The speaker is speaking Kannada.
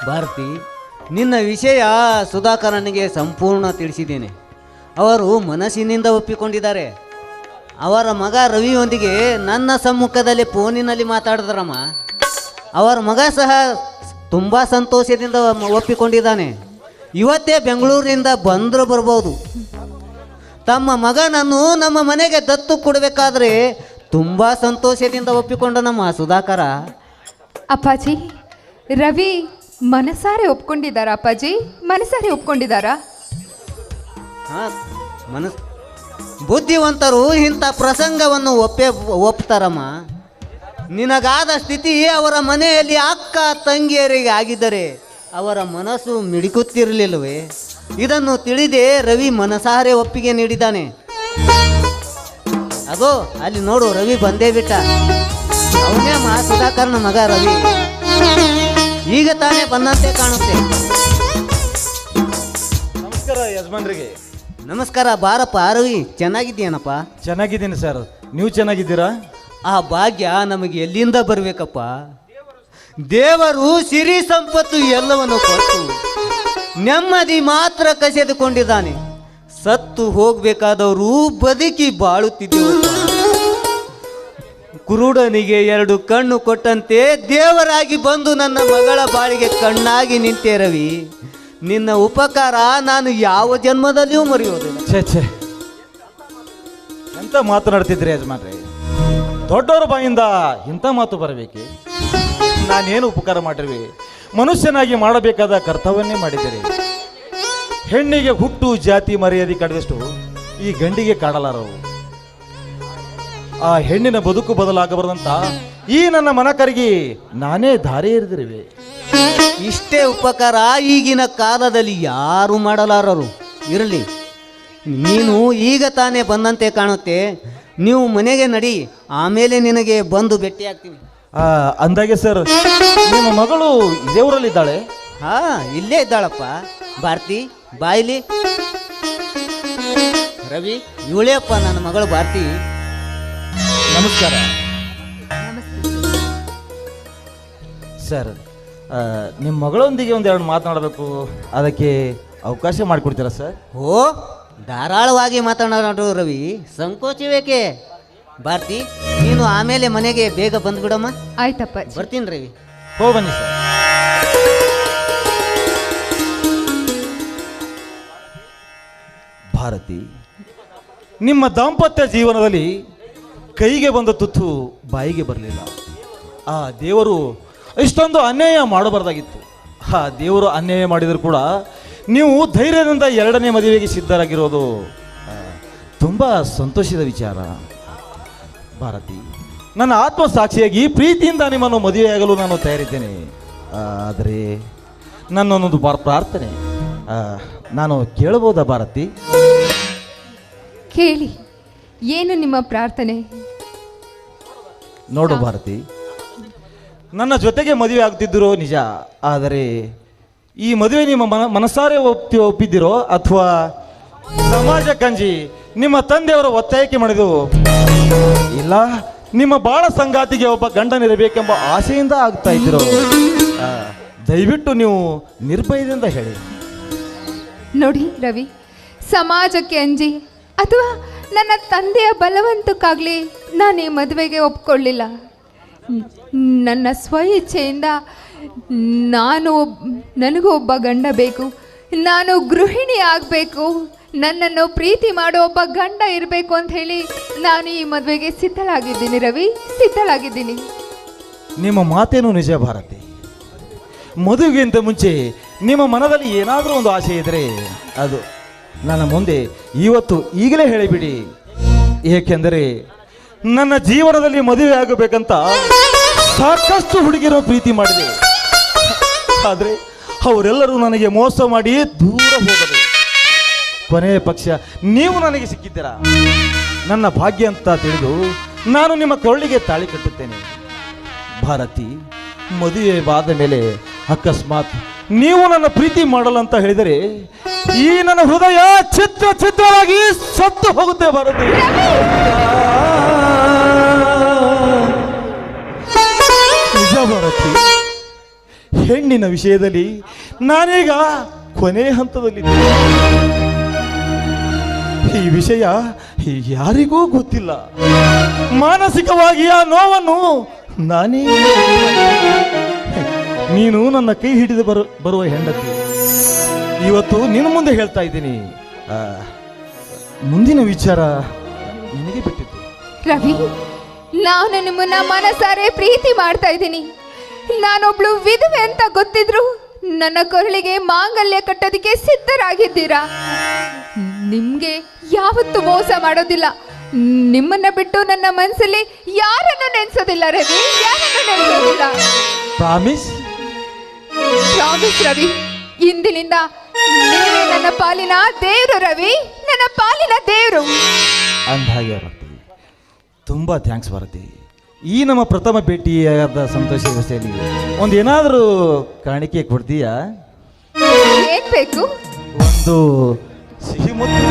ಭಾರತಿ, ನಿನ್ನ ವಿಷಯ ಸುಧಾಕರನಿಗೆ ಸಂಪೂರ್ಣ ತಿಳಿಸಿದ್ದೇನೆ. ಅವರು ಮನಸ್ಸಿನಿಂದ ಒಪ್ಪಿಕೊಂಡಿದ್ದಾರೆ. ಅವರ ಮಗ ರವಿಯೊಂದಿಗೆ ನನ್ನ ಸಮ್ಮುಖದಲ್ಲಿ ಫೋನಿನಲ್ಲಿ ಮಾತಾಡಿದ್ರಮ್ಮ. ಅವರ ಮಗ ಸಹ ತುಂಬ ಸಂತೋಷದಿಂದ ಒಪ್ಪಿಕೊಂಡಿದ್ದಾನೆ. ಇವತ್ತೇ ಬೆಂಗಳೂರಿನಿಂದ ಬಂದರೂ ಬರ್ಬೋದು. ತಮ್ಮ ಮಗನನ್ನು ನಮ್ಮ ಮನೆಗೆ ದತ್ತು ಕೊಡಬೇಕಾದ್ರೆ ತುಂಬ ಸಂತೋಷದಿಂದ ಒಪ್ಪಿಕೊಂಡ ನಮ್ಮ ಸುಧಾಕರ. ಅಪ್ಪಾಜಿ, ರವಿ ಮನಸಾರೆ ಒಪ್ಕೊಂಡಿದ್ದಾರಾ? ಅಪ್ಪಾಜಿ ಮನಸಾರೆ ಒಪ್ಕೊಂಡಿದ್ದಾರಾ? ಹಾಂ, ಬುದ್ಧಿವಂತರು ಇಂಥ ಪ್ರಸಂಗವನ್ನು ಒಪ್ತಾರಮ್ಮ. ನಿನಗಾದ ಸ್ಥಿತಿ ಅವರ ಮನೆಯಲ್ಲಿ ಅಕ್ಕ ತಂಗಿಯರಿಗೆ ಆಗಿದ್ದರೆ ಅವರ ಮನಸ್ಸು ಮಿಡಿಕುತ್ತಿರಲಿಲ್ಲವೇ? ಇದನ್ನು ತಿಳಿದೇ ರವಿ ಮನಸಾರೆ ಒಪ್ಪಿಗೆ ನೀಡಿದ್ದಾನೆ. ಅದೋ ಅಲ್ಲಿ ನೋಡು, ರವಿ ಬಂದೇ ಬಿಟ್ಟ. ಅವನೇ ಸುಧಾಕರ್ನ ಮಗ ರವಿ. ಈಗ ತಾನೇ ಬಂದಂತೆ ಕಾಣುತ್ತೆ. ನಮಸ್ಕಾರ ಯಜಮಾನ್ರಿಗೆ. ನಮಸ್ಕಾರ. ಬಾರಪ್ಪ ರವಿ, ಚೆನ್ನಾಗಿದ್ದೀಯನಪ್ಪ? ಚೆನ್ನಾಗಿದ್ದೀನಿ ಸರ್, ನೀವು ಚೆನ್ನಾಗಿದ್ದೀರಾ? ಆ ಭಾಗ್ಯ ನಮಗೆ ಎಲ್ಲಿಂದ ಬರಬೇಕಪ್ಪ? ದೇವರು ಸಿರಿ ಸಂಪತ್ತು ಎಲ್ಲವನ್ನು ಕೊಟ್ಟು ನೆಮ್ಮದಿ ಮಾತ್ರ ಕಸಿದುಕೊಂಡಿದ್ದಾನೆ. ಸತ್ತು ಹೋಗಬೇಕಾದವರು ಬದುಕಿ ಬಾಳುತ್ತಿದ್ದೆವಪ್ಪ. ಕುರುಡನಿಗೆ 2 ಕಣ್ಣು ಕೊಟ್ಟಂತೆ ದೇವರಾಗಿ ಬಂದು ನನ್ನ ಮಗಳ ಬಾಳಿಗೆ ಕಣ್ಣಾಗಿ ನಿಂತೆ ರವಿ. ನಿನ್ನ ಉಪಕಾರ ನಾನು ಯಾವ ಜನ್ಮದಲ್ಲಿಯೂ ಮರೆಯೋದಿಲ್ಲ. ಛೇ, ಎಂತ ಮಾತನಾಡ್ತಿದ್ರಿ ಯಜಮಾನ್ರೆ? ದೊಡ್ಡವರ ಬಾಯಿಂದ ಇಂಥ ಮಾತು ಬರಬೇಕೆ? ನಾನೇನು ಉಪಕಾರ ಮಾಡಿರ್ವಿ? ಮನುಷ್ಯನಾಗಿ ಮಾಡಬೇಕಾದ ಕರ್ತವ್ಯವನ್ನೇ ಮಾಡಿದ್ದೀರಿ. ಹೆಣ್ಣಿಗೆ ಹುಟ್ಟು ಜಾತಿ ಮರ್ಯಾದೆ ಕಡಿದಷ್ಟು ಈ ಗಂಡಿಗೆ ಕಾಡಲಾರವು. ಆ ಹೆಣ್ಣಿನ ಬದುಕು ಬದಲಾಗಬಾರದಂತ ಈ ನನ್ನ ಮನಕರಿಗೆ ನಾನೇ ದಾರಿ ಎರೆದಿರುವೆ. ಇಷ್ಟೇ ಉಪಕಾರ ಈಗಿನ ಕಾಲದಲ್ಲಿ ಯಾರು ಮಾಡಲಾರರು. ಇರಲಿ, ನೀನು ಈಗ ತಾನೇ ಬಂದಂತೆ ಕಾಣುತ್ತೆ. ನೀವು ಮನೆಗೆ ನಡಿ, ಆಮೇಲೆ ನಿನಗೆ ಬಂದು ಭೇಟಿಯಾಗ್ತೀನಿ. ಅಂದಾಗೆ ಸರ್, ನಿಮ್ಮ ಮಗಳು ಇದೇ ಊರಲ್ಲಿದ್ದಾಳೆ? ಹಾ, ಇಲ್ಲೇ ಇದ್ದಾಳಪ್ಪ. ಭಾರತಿ ಬಾಯಿಲಿ. ರವಿ, ಇವಳೇಪ್ಪ ನನ್ನ ಮಗಳು ಭಾರತಿ. ನಮಸ್ಕಾರ ಸರ್. ನಿಮ್ಮ ಮಗಳೊಂದಿಗೆ ಒಂದೆರಡು ಮಾತನಾಡಬೇಕು, ಅದಕ್ಕೆ ಅವಕಾಶ ಮಾಡಿಕೊಡ್ತೀರಾ ಸರ್? ಓ, ಧಾರಾಳವಾಗಿ ಮಾತನಾಡು ರವಿ, ಸಂಕೋಚವೇಕೆ? ಭಾರತಿ, ನೀನು ಆಮೇಲೆ ಮನೆಗೆ ಬೇಗ ಬಂದ್ಬಿಡಮ್ಮ. ಆಯ್ತಪ್ಪ, ಬರ್ತೀನಿ ರವಿ. ಬನ್ನಿ ಸರ್. ಭಾರತಿ, ನಿಮ್ಮ ದಾಂಪತ್ಯ ಜೀವನದಲ್ಲಿ ಕೈಗೆ ಬಂದ ತುತ್ತು ಬಾಯಿಗೆ ಬರಲಿಲ್ಲ. ಆ ದೇವರು ಇಷ್ಟೊಂದು ಅನ್ಯಾಯ ಮಾಡಬಾರ್ದಾಗಿತ್ತು. ಆ ದೇವರು ಅನ್ಯಾಯ ಮಾಡಿದರೂ ಕೂಡ ನೀವು ಧೈರ್ಯದಿಂದ 2ನೇ ಮದುವೆಗೆ ಸಿದ್ಧರಾಗಿರೋದು ತುಂಬ ಸಂತೋಷದ ವಿಚಾರ. ಭಾರತಿ, ನನ್ನ ಆತ್ಮಸಾಕ್ಷಿಯಾಗಿ ಪ್ರೀತಿಯಿಂದ ನಿಮ್ಮನ್ನು ಮದುವೆಯಾಗಲು ನಾನು ತಯಾರಿದ್ದೇನೆ. ಆದರೆ ನನ್ನೊಂದೊಂದು ಪ್ರಾರ್ಥನೆ ನಾನು ಕೇಳಬಹುದಾ ಭಾರತಿ? ಕೇಳಿ, ಏನು ನಿಮ್ಮ ಪ್ರಾರ್ಥನೆ? ನೋಡು ಭಾರತಿ, ನನ್ನ ಜೊತೆಗೆ ಮದುವೆ ಆಗ್ತಿದ್ದಿರೋ ನಿಜ, ಆದರೆ ಈ ಮದುವೆ ನಿಮ್ಮ ಮನಸಾರೆ ಒಪ್ಪಿದ್ದಿರೋ ಅಥವಾ ಸಮಾಜ ಕಂಜಿ ನಿಮ್ಮ ತಂದೆಯವರ ಒತ್ತಾಯಕ್ಕೆ ಮಾಡಿದು, ಇಲ್ಲ ನಿಮ್ಮ ಬಾಳ ಸಂಗಾತಿಗೆ ಒಬ್ಬ ಗಂಡನಿರಬೇಕೆಂಬ ಆಸೆಯಿಂದ ಆಗ್ತಾ ಇದ್ದಿರೋ? ದಯವಿಟ್ಟು ನೀವು ನಿರ್ಭಯದಿಂದ ಹೇಳಿ. ನೋಡಿ ರವಿ, ಸಮಾಜಕ್ಕೆ ಅಂಜಿ ಅಥವಾ ನನ್ನ ತಂದೆಯ ಬಲವಂತಕ್ಕಾಗಲಿ ನಾನು ಈ ಮದುವೆಗೆ ಒಪ್ಕೊಳ್ಳಿಲ್ಲ. ನನ್ನ ಸ್ವ ಇಚ್ಛೆಯಿಂದ ನನಗೂ ಒಬ್ಬ ಗಂಡ ಬೇಕು, ನಾನು ಗೃಹಿಣಿ ಆಗಬೇಕು, ನನ್ನನ್ನು ಪ್ರೀತಿ ಮಾಡೋ ಒಬ್ಬ ಗಂಡ ಇರಬೇಕು ಅಂತ ಹೇಳಿ ನಾನು ಈ ಮದುವೆಗೆ ಸಿದ್ಧಳಾಗಿದ್ದೀನಿ ರವಿ, ಸಿದ್ಧಳಾಗಿದ್ದೀನಿ. ನಿಮ್ಮ ಮಾತೇನು ನಿಜ ಭಾರತಿ. ಮದುವೆಗಿಂತ ಮುಂಚೆ ನಿಮ್ಮ ಮನದಲ್ಲಿ ಏನಾದರೂ ಒಂದು ಆಸೆ ಇದ್ದರೆ ಅದು ನನ್ನ ಮುಂದೆ ಇವತ್ತು ಈಗಲೇ ಹೇಳಿಬಿಡಿ. ಏಕೆಂದರೆ ನನ್ನ ಜೀವನದಲ್ಲಿ ಮದುವೆ ಆಗಬೇಕಂತ ಸಾಕಷ್ಟು ಹುಡುಗಿರೋ ಪ್ರೀತಿ ಮಾಡಿದೆ. ಆದರೆ ಅವರೆಲ್ಲರೂ ನನಗೆ ಮೋಸ ಮಾಡಿ ದೂರ ಹೋದರು. ಕೊನೆಯ ಪಕ್ಷ ನೀವು ನನಗೆ ಸಿಕ್ಕಿದ್ದೀರಾ. ನನ್ನ ಭಾಗ್ಯ ಅಂತ ತಿಳಿದು ನಾನು ನಿಮ್ಮ ಕೊಳ್ಳಿಗೆ ತಾಳಿ ಕಟ್ಟುತ್ತೇನೆ. ಭಾರತಿ, ಮದುವೆಯಾದ ಮೇಲೆ ಅಕಸ್ಮಾತ್ ನೀವು ನನ್ನ ಪ್ರೀತಿ ಮಾಡಲ್ಲ ಅಂತ ಹೇಳಿದರೆ ಈ ನನ್ನ ಹೃದಯ ಛಿದ್ರವಾಗಿ ಸತ್ತು ಹೋಗುತ್ತೆ ಭಾರತಿ. ನಿಜ ಭಾರತಿ, ಹೆಣ್ಣಿನ ಹೆಣ್ಣಿನ ವಿಷಯದಲ್ಲಿ ನಾನೀಗ ಕೊನೆ ಹಂತದಲ್ಲಿದ್ದೇನೆ. ಈ ವಿಷಯ ಯಾರಿಗೂ ಗೊತ್ತಿಲ್ಲ. ಮಾನಸಿಕವಾಗಿ ಆ ನೋವನ್ನು ನಾನೇ, ನೀನು ನನ್ನ ಕೈ ಹಿಡಿದು ಬರುವ ಹೆಂಡತಿ. ಇವತ್ತು ನಿನ್ನ ಮುಂದೆ ಹೇಳ್ತಾ ಇದ್ದೀನಿ, ಮುಂದಿನ ವಿಚಾರ ನಿನಗೆ ಬಿಟ್ಟಿದ್ದು. ರವಿ, ನಾನು ನಿಮ್ಮನ್ನ ಮನಸಾರೆ ಪ್ರೀತಿ ಮಾಡ್ತಾ ಇದ್ದೀನಿ. ನಾನೊಬ್ಳು ವಿಧವೆ ಅಂತ ಗೊತ್ತಿದ್ರು ನನ್ನ ಕೊರಳಿಗೆ ಮಾಂಗಲ್ಯ ಕಟ್ಟೋದಕ್ಕೆ ಸಿದ್ಧರಾಗಿದ್ದೀರಾ. ನಿಮ್ಗೆ ಯಾವತ್ತೂ ಮೋಸ ಮಾಡೋದಿಲ್ಲ. ನಿಮ್ಮನ್ನ ಬಿಟ್ಟು ನನ್ನ ಮನಸ್ಸಲ್ಲಿ ಯಾರನ್ನು ನೆನ್ಸೋದಿಲ್ಲ ರವಿ, ಯಾರನ್ನು ನೆನ್ಸೋದಿಲ್ಲ. ಪ್ರಾಮಿಸ್? ಪ್ರಾಮಿಸ್ ರವಿ. ಇಂದಿನಿಂದ ನೀವೇ ನನ್ನ ಪಾಲಿನ ದೇವ್ರು ರವಿ, ನನ್ನ ಪಾಲಿನ ದೇವ್ರು. ಅಂದಾಗೆ ಭಾರತಿ, ತುಂಬ ಥ್ಯಾಂಕ್ಸ್ ಭಾರತಿ. ಈ ನಮ್ಮ ಪ್ರಥಮ ಭೇಟಿಯಾದ ಸಂತೋಷ ವ್ಯವಸ್ಥೆಯಲ್ಲಿ ಒಂದು ಏನಾದರೂ ಕಾಣಿಕೆ ಕೊಡ್ತೀಯಾ? ಏನ್ ಬೇಕು? ಒಂದು ಸಿಹಿ ಮುತ್ತು.